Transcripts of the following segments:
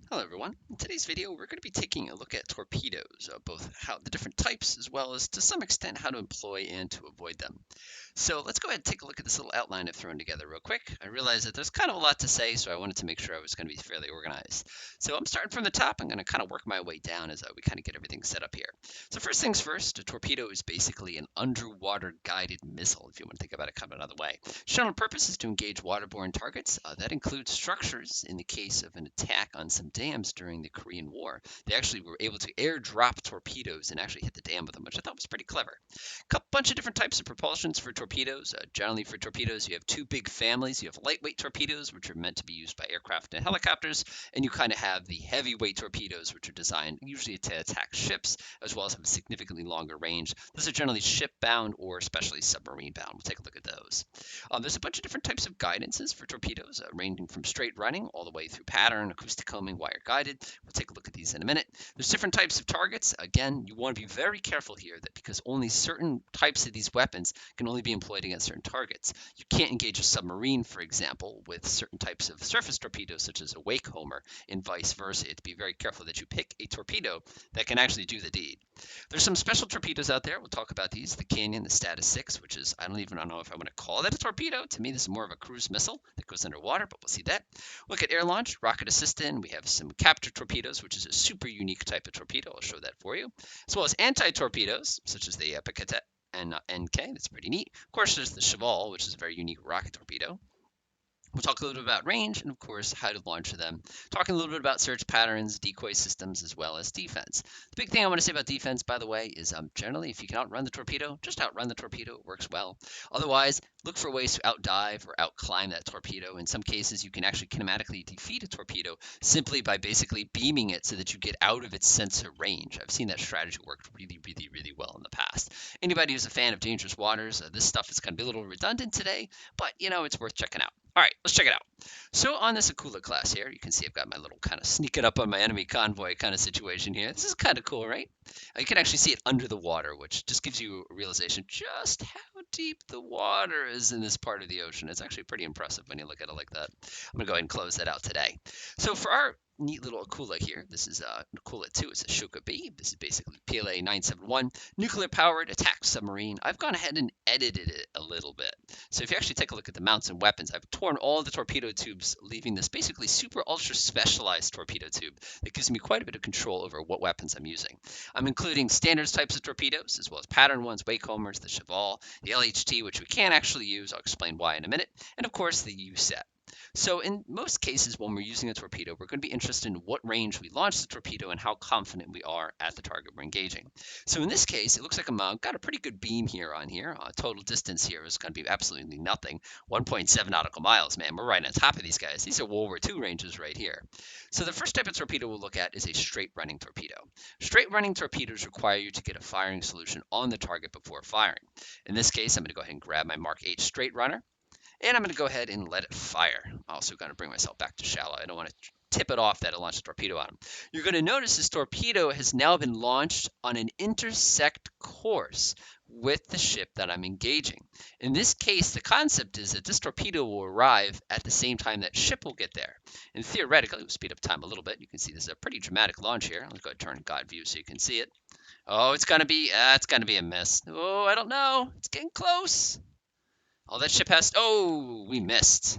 Hello everyone. In today's video, we're going to be taking a look at torpedoes, both how the different types as well as to some extent how to employ and to avoid them. So let's go ahead and take a look at this little outline I've thrown together real quick. I realized that there's kind of a lot to say, so I wanted to make sure I was going to be fairly organized. So I'm starting from the top. I'm going to kind of work my way down as we kind of get everything set up here. So first things first, a torpedo is basically an underwater guided missile, if you want to think about it kind of another way. Shown purpose is to engage waterborne targets. That includes structures in the case of an attack on some dams during the Korean War. They actually were able to airdrop torpedoes and actually hit the dam with them, which I thought was pretty clever. Bunch of different types of propulsions for torpedoes. Generally for torpedoes, you have two big families. You have lightweight torpedoes, which are meant to be used by aircraft and helicopters, and you kind of have the heavyweight torpedoes, which are designed usually to attack ships, as well as have a significantly longer range. Those are generally ship-bound or especially submarine-bound. We'll take a look at those. There's a bunch of different types of guidances for torpedoes, ranging from straight running all the way through pattern, acoustic combing, wire guided. We'll take a look at these in a minute. There's different types of targets. Again, you want to be very careful here that because only certain types of these weapons can only be employed against certain targets. You can't engage a submarine, for example, with certain types of surface torpedoes, such as a wake homer, and vice versa. You have to be very careful that you pick a torpedo that can actually do the deed. There's some special torpedoes out there. We'll talk about these. The Canyon, the Status 6, which is, I don't even know if I want to call that a torpedo. To me, this is more of a cruise missile that goes underwater, but we'll see that. Look at air launch, rocket assistant. We have some capture torpedoes, which is a super unique type of torpedo. I'll show that for you. As well as anti-torpedoes, such as the Picatinny and NK. That's pretty neat. Of course, there's the Cheval, which is a very unique rocket torpedo. We'll talk a little bit about range and, of course, how to launch them. Talking a little bit about search patterns, decoy systems, as well as defense. The big thing I want to say about defense, by the way, is generally if you can outrun the torpedo, just outrun the torpedo. It works well. Otherwise, look for ways to outdive or outclimb that torpedo. In some cases, you can actually kinematically defeat a torpedo simply by basically beaming it so that you get out of its sensor range. I've seen that strategy work really, really, really well in the past. Anybody who's a fan of dangerous waters, this stuff is going to be a little redundant today, but, it's worth checking out. All right, let's check it out. So on this Akula class here, you can see I've got my little kind of sneaking up on my enemy convoy kind of situation here. This is kind of cool, right? You can actually see it under the water, which just gives you a realization just how deep the water is in this part of the ocean. It's actually pretty impressive when you look at it like that. I'm going to go ahead and close that out today. So for our neat little Akula here, this is Akula 2. It's a Shuka B. This is basically PLA 971, nuclear-powered attack submarine. I've gone ahead and edited it a little bit. So if you actually take a look at the mounts and weapons, I've torn all the torpedo tubes, leaving this basically super ultra specialized torpedo tube that gives me quite a bit of control over what weapons I'm using. I'm including standards types of torpedoes, as well as pattern ones, wake homers, the Cheval, the LHT, which we can't actually use. I'll explain why in a minute, and of course the U set. So in most cases, when we're using a torpedo, we're going to be interested in what range we launch the torpedo and how confident we are at the target we're engaging. So in this case, it looks like I've got a pretty good beam here on here. Total distance here is going to be absolutely nothing. 1.7 nautical miles, man. We're right on top of these guys. These are World War II ranges right here. So the first type of torpedo we'll look at is a straight running torpedo. Straight running torpedoes require you to get a firing solution on the target before firing. In this case, I'm going to go ahead and grab my Mark 8 straight runner. And I'm going to go ahead and let it fire. I'm also going to bring myself back to shallow. I don't want to tip it off that it launched a torpedo on him. You're going to notice this torpedo has now been launched on an intersect course with the ship that I'm engaging. In this case, the concept is that this torpedo will arrive at the same time that ship will get there. And theoretically, we'll speed up time a little bit. You can see this is a pretty dramatic launch here. Let's go ahead and turn God view so you can see it. Oh, it's going to be a miss. Oh, I don't know. It's getting close. Oh, that ship has... Oh, we missed.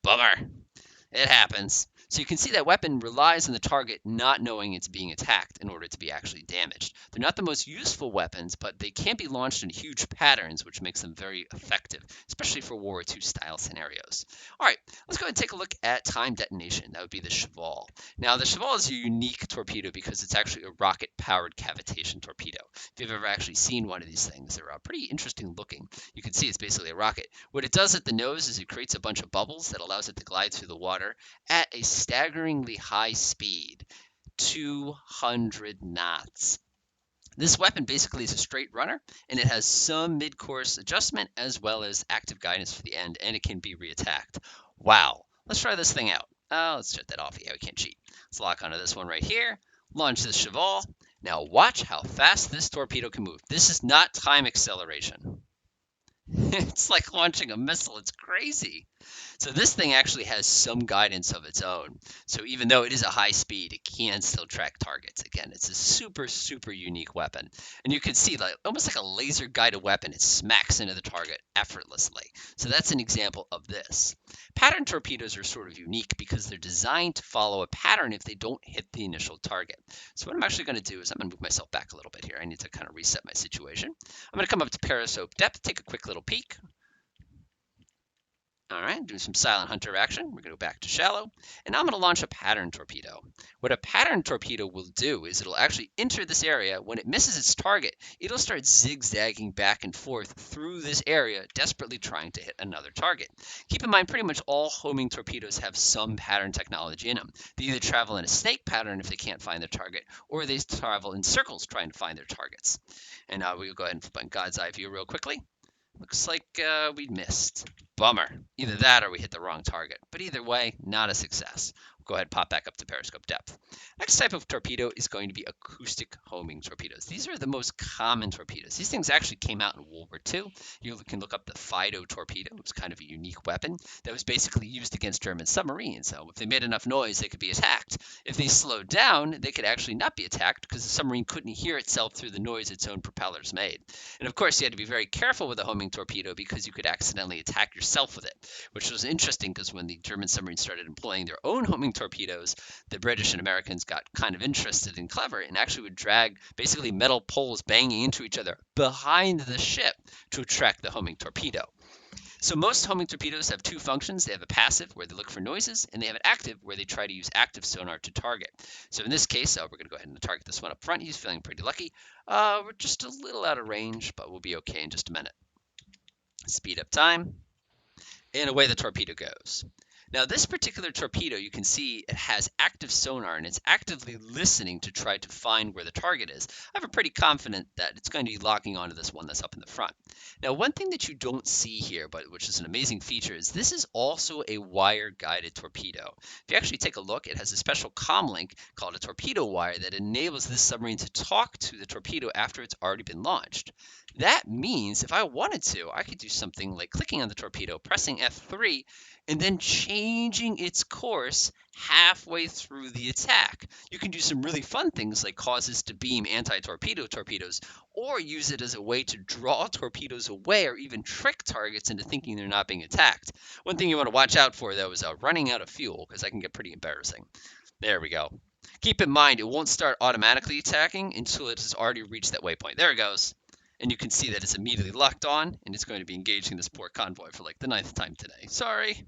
Bummer. It happens. So you can see that weapon relies on the target not knowing it's being attacked in order to be actually damaged. They're not the most useful weapons, but they can be launched in huge patterns, which makes them very effective, especially for World War II style scenarios. All right, let's go ahead and take a look at time detonation. That would be the Cheval. Now, the Cheval is a unique torpedo because it's actually a rocket-powered cavitation torpedo. If you've ever actually seen one of these things, they're pretty interesting looking. You can see it's basically a rocket. What it does at the nose is it creates a bunch of bubbles that allows it to glide through the water at a staggeringly high speed, 200 knots. This weapon basically is a straight runner, and it has some mid-course adjustment as well as active guidance for the end, and it can be reattacked. Wow. Let's try this thing out. Let's shut that off. Yeah, we can't cheat. Let's lock onto this one right here. Launch this Cheval. Now watch how fast this torpedo can move. This is not time acceleration. It's like launching a missile. It's crazy. So this thing actually has some guidance of its own. So even though it is a high speed, it can still track targets. Again, it's a super, super unique weapon. And you can see like almost like a laser guided weapon, it smacks into the target effortlessly. So that's an example of this. Pattern torpedoes are sort of unique because they're designed to follow a pattern if they don't hit the initial target. So what I'm actually going to do is I'm going to move myself back a little bit here. I need to kind of reset my situation. I'm going to come up to periscope depth, take a quick little peek. All right, do some silent hunter action. We're going to go back to shallow, and I'm going to launch a pattern torpedo. What a pattern torpedo will do is it'll actually enter this area. When it misses its target, it'll start zigzagging back and forth through this area, desperately trying to hit another target. Keep in mind, pretty much all homing torpedoes have some pattern technology in them. They either travel in a snake pattern if they can't find their target, or they travel in circles trying to find their targets. And we'll go ahead and flip on God's eye view real quickly. Looks like we missed. Bummer. Either that or we hit the wrong target. But either way, not a success. We'll go ahead and pop back up to periscope depth. Next type of torpedo is going to be acoustic homing torpedoes. These are the most common torpedoes. These things actually came out in World War II. You can look up the Fido torpedo. It was kind of a unique weapon that was basically used against German submarines. So if they made enough noise, they could be attacked. If they slowed down, they could actually not be attacked because the submarine couldn't hear itself through the noise its own propellers made. And of course, you had to be very careful with a homing torpedo because you could accidentally attack yourself with it, which was interesting because when the German submarines started employing their own homing torpedoes, the British and Americans got kind of interested and clever and actually would drag basically metal poles banging into each other behind the ship to attract the homing torpedo. So most homing torpedoes have two functions. They have a passive where they look for noises, and they have an active where they try to use active sonar to target. So in this case, we're going to go ahead and target this one up front. He's feeling pretty lucky. We're just a little out of range, but we'll be okay in just a minute. Speed up time, and away the torpedo goes. Now this particular torpedo, you can see it has active sonar and it's actively listening to try to find where the target is. I'm pretty confident that it's going to be locking onto this one that's up in the front. Now one thing that you don't see here, but which is an amazing feature, is this is also a wire-guided torpedo. If you actually take a look, it has a special comm link called a torpedo wire that enables this submarine to talk to the torpedo after it's already been launched. That means if I wanted to, I could do something like clicking on the torpedo, pressing F3, and then changing its course halfway through the attack. You can do some really fun things like cause this to beam anti-torpedo torpedoes, or use it as a way to draw torpedoes away or even trick targets into thinking they're not being attacked. One thing you want to watch out for, though, is running out of fuel, because that can get pretty embarrassing. There we go. Keep in mind, it won't start automatically attacking until it has already reached that waypoint. There it goes. And you can see that it's immediately locked on, and it's going to be engaging this poor convoy for like the 9th time today. Sorry.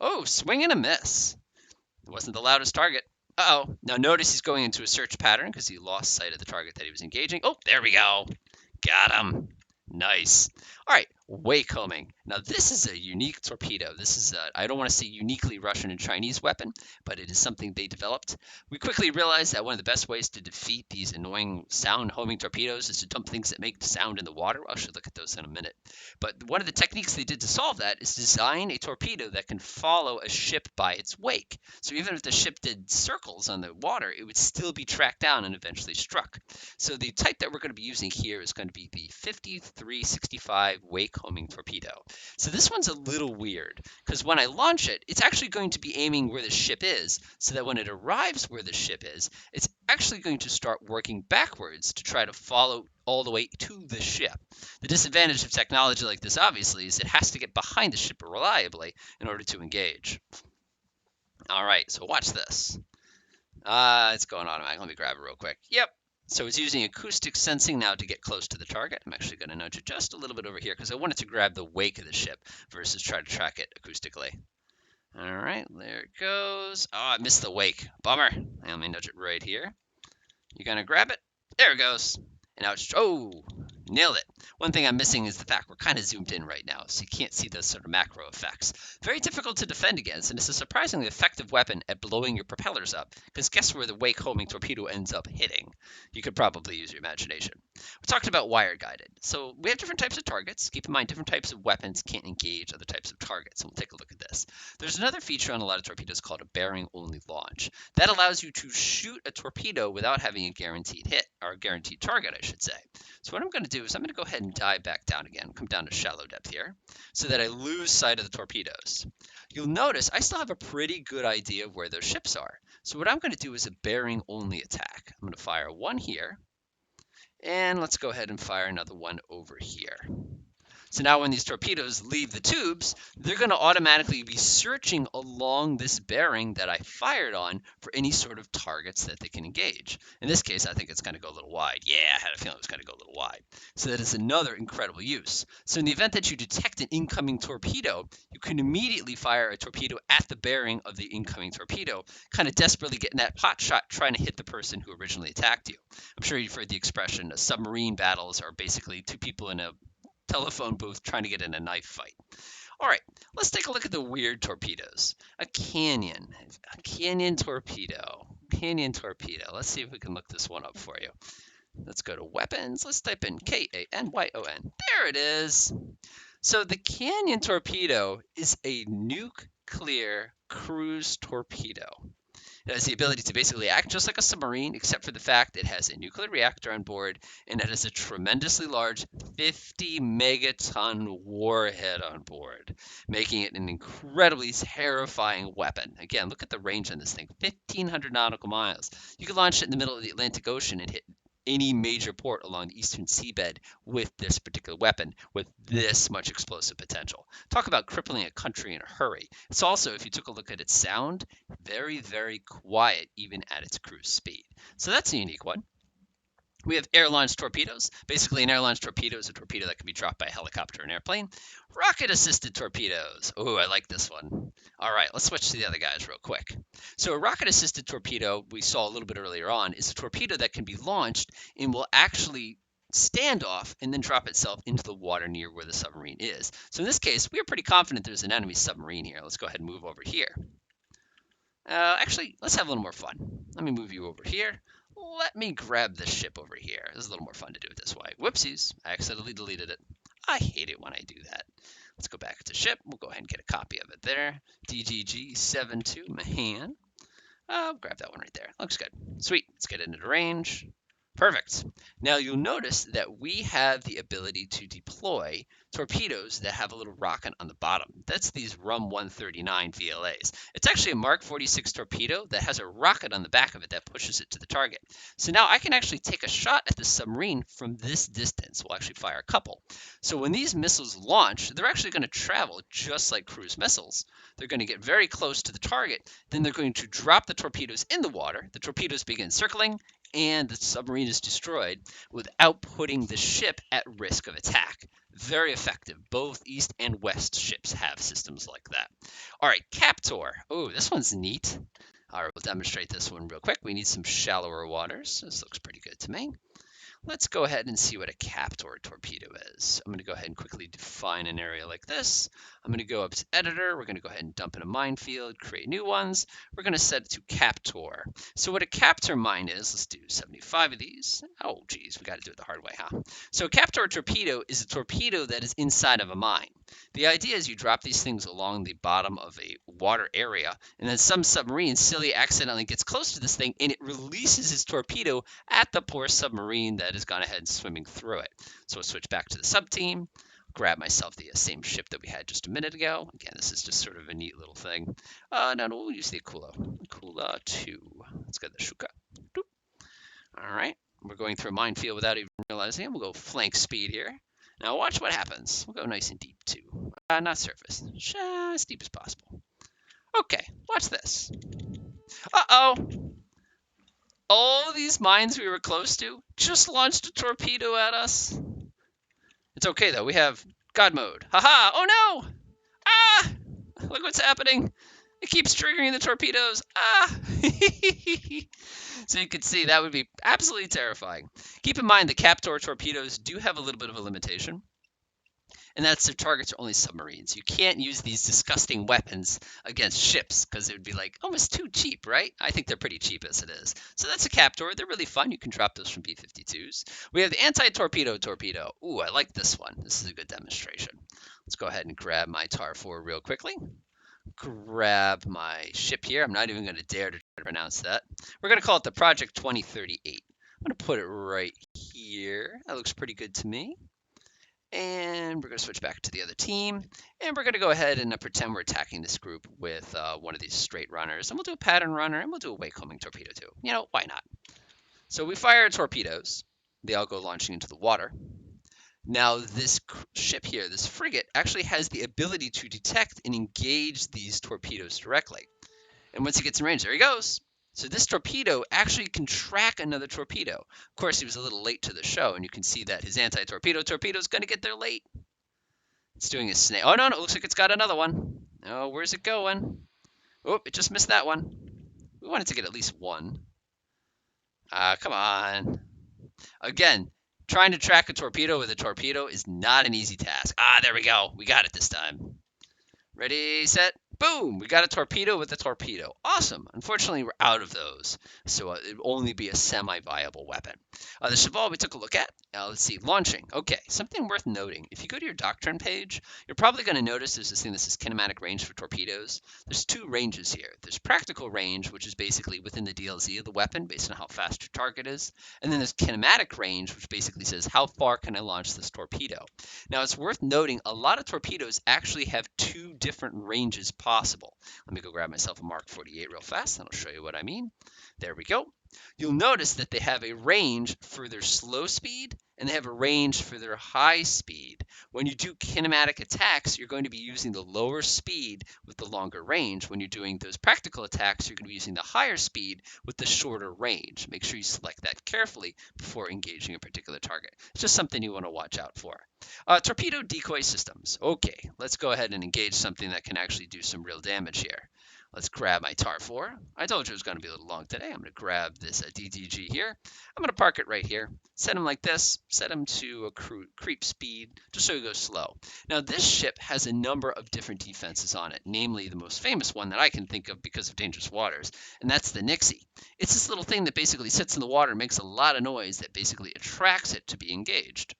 Oh, swing and a miss. It wasn't the loudest target. Uh-oh. Now notice he's going into a search pattern because he lost sight of the target that he was engaging. Oh, there we go. Got him. Nice. All right, wake homing. Now this is a unique torpedo. This is I don't want to say uniquely Russian and Chinese weapon, but it is something they developed. We quickly realized that one of the best ways to defeat these annoying sound homing torpedoes is to dump things that make sound in the water. I should look at those in a minute. But one of the techniques they did to solve that is design a torpedo that can follow a ship by its wake. So even if the ship did circles on the water, it would still be tracked down and eventually struck. So the type that we're going to be using here is going to be the 5365 wake homing torpedo. So this one's a little weird because when I launch it, it's actually going to be aiming where the ship is, so that when it arrives where the ship is, it's actually going to start working backwards to try to follow all the way to the ship. The disadvantage of technology like this, obviously, is it has to get behind the ship reliably in order to engage. All right, so watch this. It's going automatic. Let me grab it real quick. Yep. So it's using acoustic sensing now to get close to the target. I'm actually going to nudge it just a little bit over here because I wanted to grab the wake of the ship versus try to track it acoustically. All right, there it goes. Oh, I missed the wake. Bummer. Let me nudge it right here. You going to grab it? There it goes. And now it's, oh, nailed it. One thing I'm missing is the fact we're kind of zoomed in right now, so you can't see those sort of macro effects. Very difficult to defend against, and it's a surprisingly effective weapon at blowing your propellers up, because guess where the wake homing torpedo ends up hitting? You could probably use your imagination. We talked about wire guided. So we have different types of targets. Keep in mind, different types of weapons can't engage other types of targets, and we'll take a look at this. There's another feature on a lot of torpedoes called a bearing-only launch. That allows you to shoot a torpedo without having a guaranteed hit, or a guaranteed target, I should say. So what I'm going to do is I'm going to go ahead ahead and dive back down again, come down to shallow depth here, so that I lose sight of the torpedoes. You'll notice I still have a pretty good idea of where those ships are. So what I'm going to do is a bearing-only attack. I'm going to fire one here, and let's go ahead and fire another one over here. So now when these torpedoes leave the tubes, they're going to automatically be searching along this bearing that I fired on for any sort of targets that they can engage. In this case, I think it's going to go a little wide. Yeah, I had a feeling it was going to go a little wide. So that is another incredible use. So in the event that you detect an incoming torpedo, you can immediately fire a torpedo at the bearing of the incoming torpedo, kind of desperately getting that pot shot trying to hit the person who originally attacked you. I'm sure you've heard the expression, submarine battles are basically two people in a telephone booth trying to get in a knife fight. All right, let's take a look at the weird torpedoes. A canyon torpedo. Let's see if we can look this one up for you. Let's go to weapons. Let's type in Kanyon. There it is. So the canyon torpedo is a nuclear cruise torpedo. It has the ability to basically act just like a submarine, except for the fact it has a nuclear reactor on board, and it has a tremendously large 50 megaton warhead on board, making it an incredibly terrifying weapon. Again, look at the range on this thing, 1,500 nautical miles. You can launch it in the middle of the Atlantic Ocean and hit any major port along the eastern seabed with this particular weapon with this much explosive potential. Talk about crippling a country in a hurry. It's also, if you took a look at its sound, very, very quiet even at its cruise speed. So that's a unique one. We have air-launched torpedoes. Basically, an air-launched torpedo is a torpedo that can be dropped by a helicopter or an airplane. Rocket-assisted torpedoes. Oh, I like this one. All right, let's switch to the other guys real quick. So a rocket-assisted torpedo, we saw a little bit earlier on, is a torpedo that can be launched and will actually stand off and then drop itself into the water near where the submarine is. So in this case, we are pretty confident there's an enemy submarine here. Let's go ahead and move over here. Actually, let's have a little more fun. Let me move you over here. Let me grab this ship over here. This is a little more fun to do it this way. Whoopsies, I accidentally deleted it. I hate it when I do that. Let's go back to ship. We'll go ahead and get a copy of it there. DGG72 Mahan. Grab that one right there. Looks good. Sweet. Let's get into the range. Perfect. Now you'll notice that we have the ability to deploy torpedoes that have a little rocket on the bottom. That's these RUM 139 VLAs. It's actually a Mark 46 torpedo that has a rocket on the back of it that pushes it to the target. So now I can actually take a shot at the submarine from this distance. We'll actually fire a couple. So when these missiles launch, they're actually going to travel just like cruise missiles. They're going to get very close to the target. Then they're going to drop the torpedoes in the water. The torpedoes begin circling, and the submarine is destroyed without putting the ship at risk of attack. Very effective. Both east and west ships have systems like that. All right, Captor. Oh, this one's neat. All right, we'll demonstrate this one real quick. We need some shallower waters. This looks pretty good to me. Let's go ahead and see what a Captor torpedo is. I'm going to go ahead and quickly define an area like this. I'm going to go up to editor. We're going to go ahead and dump in a minefield, create new ones. We're going to set it to Captor. So what a Captor mine is, let's do 75 of these. Oh, geez, we got to do it the hard way, huh? So a Captor torpedo is a torpedo that is inside of a mine. The idea is you drop these things along the bottom of a water area, and then some submarine silly accidentally gets close to this thing, and it releases its torpedo at the poor submarine that has gone ahead and swimming through it. So we'll switch back to the sub team, grab myself the same ship that we had just a minute ago. Again, this is just sort of a neat little thing. No, we'll use the Akula. Akula 2. Let's get the Shuka. Doop. All right, we're going through a minefield without even realizing it. We'll go flank speed here. Now watch what happens. We'll go nice and deep too. Not surface. As deep as possible. Okay, watch this. Uh-oh. All these mines we were close to just launched a torpedo at us. It's okay though. We have God mode. Haha! Oh no! Ah! Look what's happening. It keeps triggering the torpedoes. Ah! So you can see that would be absolutely terrifying. Keep in mind the Captor torpedoes do have a little bit of a limitation, and that's their targets are only submarines. You can't use these disgusting weapons against ships because it would be like almost too cheap, right? I think they're pretty cheap as it is. So that's a Captor. They're really fun. You can drop those from B-52s. We have the anti-torpedo torpedo. Ooh, I like this one. This is a good demonstration. Let's go ahead and grab my TAR-4 real quickly. Grab my ship here. I'm not even going to dare to try to pronounce that. We're going to call it the Project 2038. I'm going to put it right here. That looks pretty good to me. And we're going to switch back to the other team. And we're going to go ahead and pretend we're attacking this group with one of these straight runners. And we'll do a pattern runner, and we'll do a wake-homing torpedo too. You know, why not? So we fire torpedoes. They all go launching into the water. Now, this ship here, this frigate, actually has the ability to detect and engage these torpedoes directly. And once he gets in range, there he goes. So this torpedo actually can track another torpedo. Of course, he was a little late to the show, and you can see that his anti-torpedo torpedo is going to get there late. It's doing a snake. Oh, no, it looks like it's got another one. Oh, where's it going? Oh, it just missed that one. We wanted to get at least one. Come on. Again, trying to track a torpedo with a torpedo is not an easy task. There we go. We got it this time. Ready, set, boom! We got a torpedo with a torpedo. Awesome. Unfortunately, we're out of those, so it would only be a semi-viable weapon. The cheval we took a look at. Let's see, launching. Okay, something worth noting. If you go to your doctrine page, you're probably going to notice there's this thing that says kinematic range for torpedoes. There's two ranges here. There's practical range, which is basically within the DLZ of the weapon based on how fast your target is. And then there's kinematic range, which basically says how far can I launch this torpedo. Now, it's worth noting a lot of torpedoes actually have two different ranges possible. Let me go grab myself a Mark 48 real fast, and I'll show you what I mean. There we go. You'll notice that they have a range for their slow speed, and they have a range for their high speed. When you do kinematic attacks, you're going to be using the lower speed with the longer range. When you're doing those practical attacks, you're going to be using the higher speed with the shorter range. Make sure you select that carefully before engaging a particular target. It's just something you want to watch out for. Torpedo decoy systems. Okay, let's go ahead and engage something that can actually do some real damage here. Let's grab my TAR 4. I told you it was going to be a little long today. I'm going to grab this DDG here. I'm going to park it right here. Set him like this. Set him to a creep speed, just so he goes slow. Now, this ship has a number of different defenses on it, namely the most famous one that I can think of because of dangerous waters, and that's the Nixie. It's this little thing that basically sits in the water and makes a lot of noise that basically attracts it to be engaged.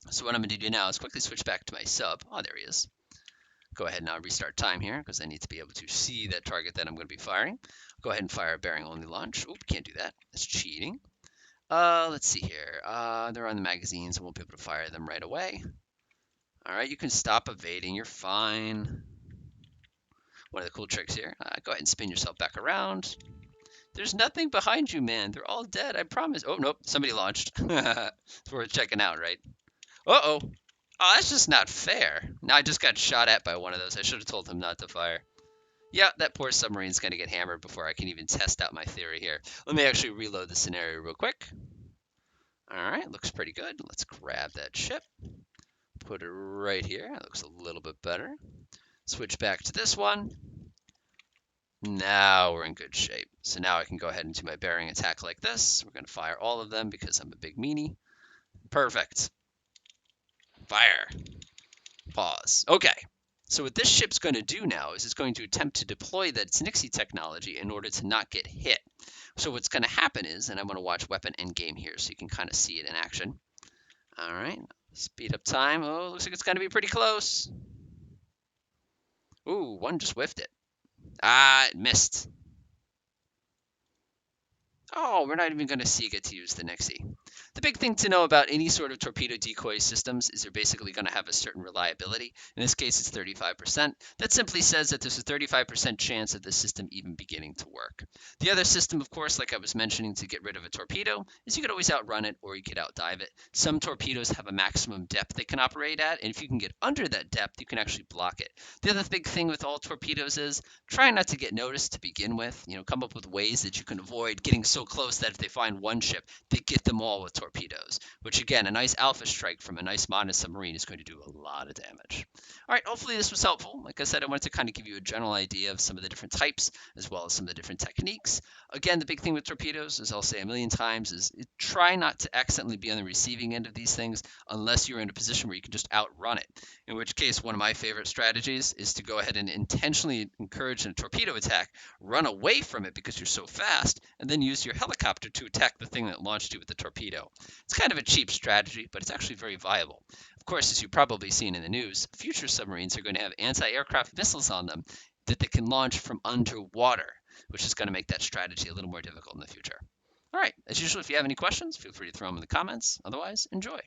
So what I'm going to do now is quickly switch back to my sub. Oh, there he is. Go ahead and now restart time here because I need to be able to see that target that I'm going to be firing. Go ahead and fire a bearing only launch. Oop, can't do that. That's cheating. Let's see here. They're on the magazines. I won't be able to fire them right away. All right, you can stop evading. You're fine. One of the cool tricks here. Go ahead and spin yourself back around. There's nothing behind you, man. They're all dead. I promise. Oh, nope. Somebody launched. It's worth checking out, right? Uh-oh. Oh, that's just not fair. Now I just got shot at by one of those. I should have told him not to fire. Yeah, that poor submarine's going to get hammered before I can even test out my theory here. Let me actually reload the scenario real quick. All right, looks pretty good. Let's grab that ship. Put it right here. That looks a little bit better. Switch back to this one. Now we're in good shape. So now I can go ahead and do my bearing attack like this. We're going to fire all of them because I'm a big meanie. Perfect. Fire. Pause. Okay. So what this ship's going to do now is it's going to attempt to deploy that Nixie technology in order to not get hit. So what's going to happen is, and I'm going to watch weapon endgame here so you can kind of see it in action. All right. Speed up time. Oh, looks like it's going to be pretty close. Ooh, one just whiffed it. It missed. Oh, we're not even going to get to use the Nixie. The big thing to know about any sort of torpedo decoy systems is they're basically going to have a certain reliability. In this case, it's 35%. That simply says that there's a 35% chance of the system even beginning to work. The other system, of course, like I was mentioning, to get rid of a torpedo is you could always outrun it or you could outdive it. Some torpedoes have a maximum depth they can operate at, and if you can get under that depth, you can actually block it. The other big thing with all torpedoes is try not to get noticed to begin with. Come up with ways that you can avoid getting so close that if they find one ship, they get them all with torpedoes, which again, a nice alpha strike from a nice modern submarine is going to do a lot of damage. All right, hopefully this was helpful. Like I said, I wanted to kind of give you a general idea of some of the different types as well as some of the different techniques. Again, the big thing with torpedoes, as I'll say a million times, is try not to accidentally be on the receiving end of these things unless you're in a position where you can just outrun it. In which case, one of my favorite strategies is to go ahead and intentionally encourage a torpedo attack, run away from it because you're so fast, and then use your helicopter to attack the thing that launched you with the torpedo. It's kind of a cheap strategy, but it's actually very viable. Of course, as you've probably seen in the news, future submarines are going to have anti-aircraft missiles on them that they can launch from underwater, which is going to make that strategy a little more difficult in the future. All right, as usual, if you have any questions, feel free to throw them in the comments. Otherwise, enjoy.